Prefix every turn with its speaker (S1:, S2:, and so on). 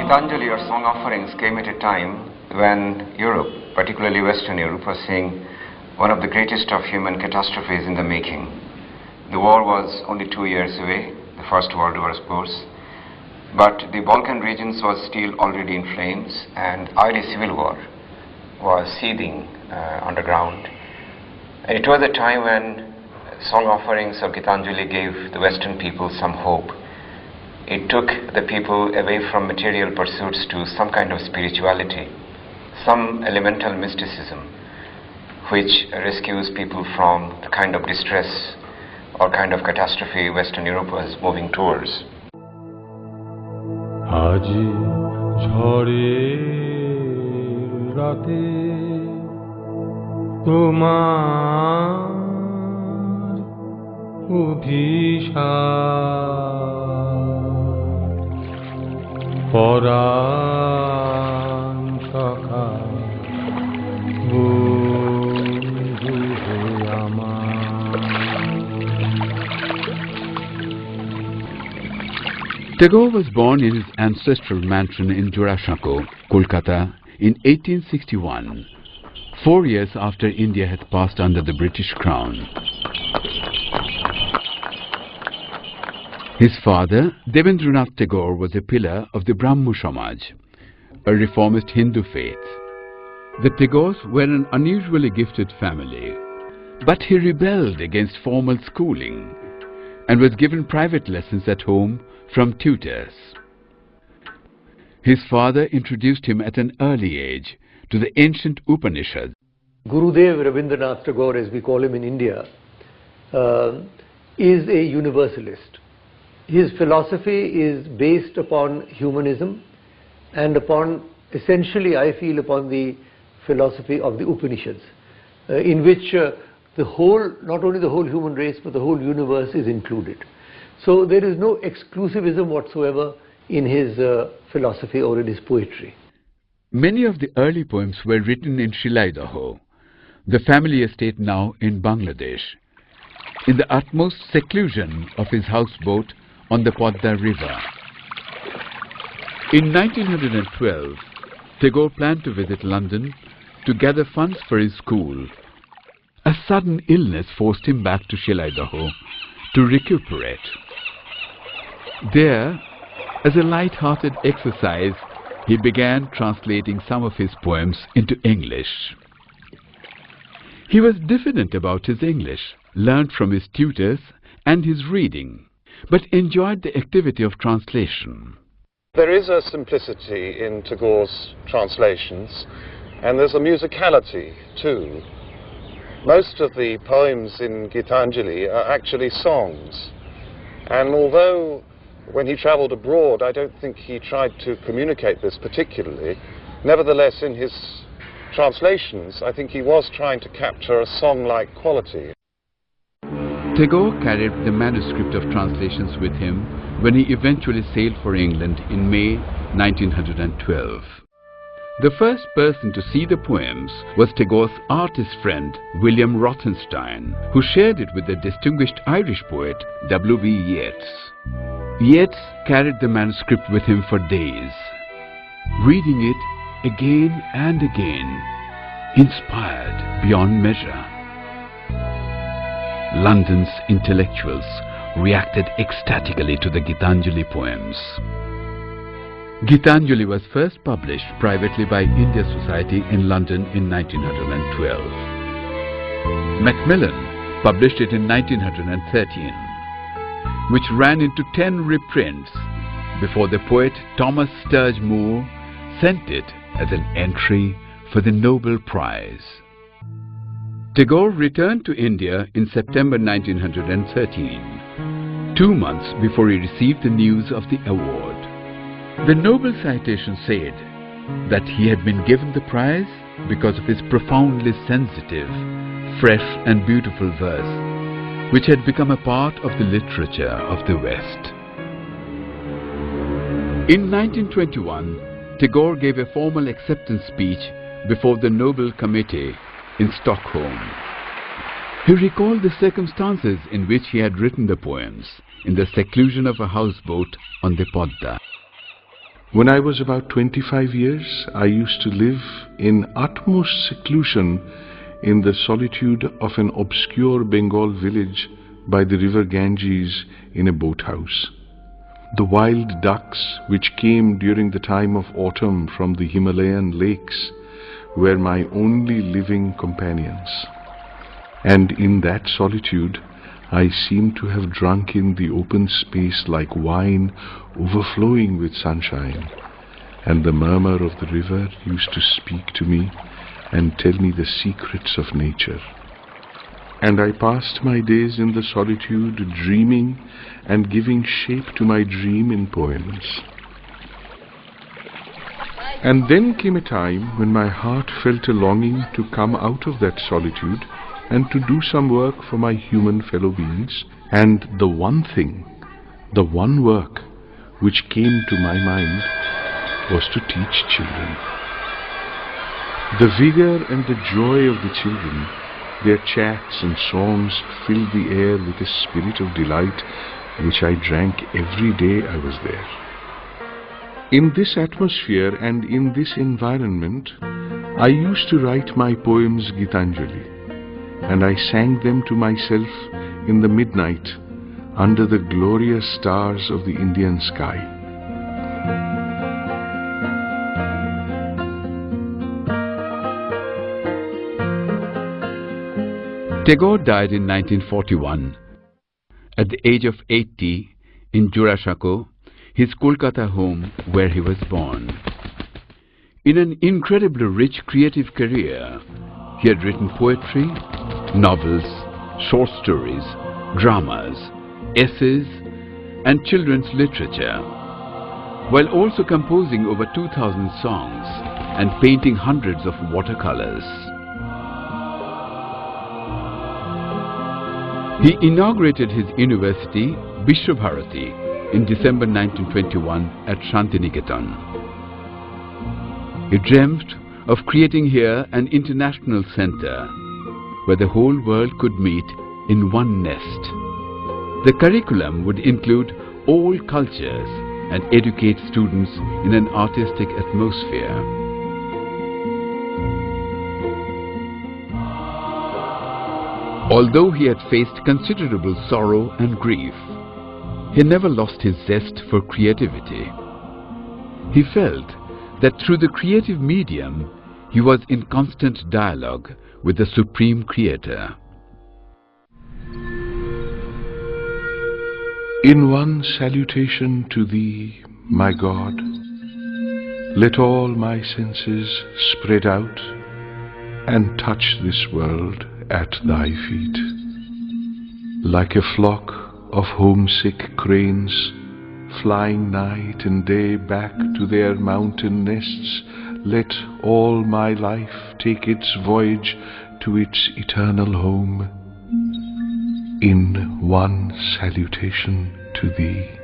S1: Gitanjali or song offerings came at a time when Europe, particularly Western Europe, was seeing one of the greatest of human catastrophes in the making. The war was only 2 years away, the First World War, of course, but the Balkan regions was still already in flames, and Irish Civil War was seething underground. And it was a time when song offerings of Gitanjali gave the Western people some hope. It took the people away from material pursuits to some kind of spirituality, some elemental mysticism, which rescues people from the kind of distress or kind of catastrophe Western Europe was moving towards.
S2: আজি ঝড়ের রাতে তোমার অভিশাপ পরাণ সখা বন্ধু আমার।
S3: Tagore was born in his ancestral mansion in Jorasanko, Kolkata, in 1861, 4 years after India had passed under the British Crown. His father, Devendranath Tagore, was a pillar of the Brahmo Samaj, a reformist Hindu faith. The Tagores were an unusually gifted family, but he rebelled against formal schooling and was given private lessons at home from tutors. His father introduced him at an early age to the ancient Upanishads.
S4: Gurudev Rabindranath Tagore, as we call him in India, is a universalist. His philosophy is based upon humanism and upon, essentially I feel, upon the philosophy of the Upanishads, in which not only the whole human race but the whole universe is included. So there is no exclusivism whatsoever in his philosophy or in his poetry.
S3: Many of the early poems were written in Shilaidaho, the family estate now in Bangladesh, in the utmost seclusion of his houseboat on the Podda River. In 1912, Tagore planned to visit London to gather funds for his school. A sudden illness forced him back to Shilaidaho to recuperate. There, as a light-hearted exercise, he began translating some of his poems into English. He was diffident about his English, learned from his tutors and his reading, but enjoyed the activity of translation.
S5: There is a simplicity in Tagore's translations, and there's a musicality too. Most of the poems in Gitanjali are actually songs, and although when he travelled abroad I don't think he tried to communicate this particularly, nevertheless in his translations I think he was trying to capture a song-like quality.
S3: Tagore carried the manuscript of translations with him when he eventually sailed for England in May 1912. The first person to see the poems was Tagore's artist friend William Rothenstein, who shared it with the distinguished Irish poet W.B. Yeats. Yeats carried the manuscript with him for days, reading it again and again, inspired beyond measure. London's intellectuals reacted ecstatically to the Gitanjali poems. Gitanjali was first published privately by India Society in London in 1912. Macmillan published it in 1913, which ran into 10 reprints before the poet Thomas Sturge Moore sent it as an entry for the Nobel Prize. Tagore returned to India in September 1913, 2 months before he received the news of the award. The Nobel citation said that he had been given the prize because of his profoundly sensitive, fresh and beautiful verse, which had become a part of the literature of the West. In 1921, Tagore gave a formal acceptance speech before the Nobel Committee in Stockholm. He recalled the circumstances in which he had written the poems in the seclusion of a houseboat on the Podda.
S6: When I was about 25 years, I used to live in utmost seclusion in the solitude of an obscure Bengal village by the river Ganges in a boathouse. The wild ducks which came during the time of autumn from the Himalayan lakes were my only living companions. And in that solitude, I seemed to have drunk in the open space like wine overflowing with sunshine, and the murmur of the river used to speak to me and tell me the secrets of nature. And I passed my days in the solitude, dreaming and giving shape to my dream in poems. And then came a time when my heart felt a longing to come out of that solitude and to do some work for my human fellow beings. And the one thing, the one work which came to my mind was to teach children. The vigor and the joy of the children, their chats and songs filled the air with a spirit of delight which I drank every day I was there. In this atmosphere and in this environment, I used to write my poems Gitanjali, and I sang them to myself in the midnight under the glorious stars of the Indian sky.
S3: Tagore died in 1941 at the age of 80 in Jurashako, his Kolkata home where he was born. In an incredibly rich creative career, he had written poetry, novels, short stories, dramas, essays, and children's literature, while also composing over 2,000 songs and painting hundreds of watercolors. He inaugurated his university, Vishwabharati, in December 1921 at Shantiniketan. He dreamt of creating here an international center where the whole world could meet in one nest. The curriculum would include all cultures and educate students in an artistic atmosphere. Although he had faced considerable sorrow and grief, he never lost his zest for creativity. He felt that through the creative medium, he was in constant dialogue with the Supreme Creator.
S6: In one salutation to Thee, my God, let all my senses spread out and touch this world at Thy feet. Like a flock of homesick cranes, flying night and day back to their mountain nests, let all my life take its voyage to its eternal home, in one salutation to Thee.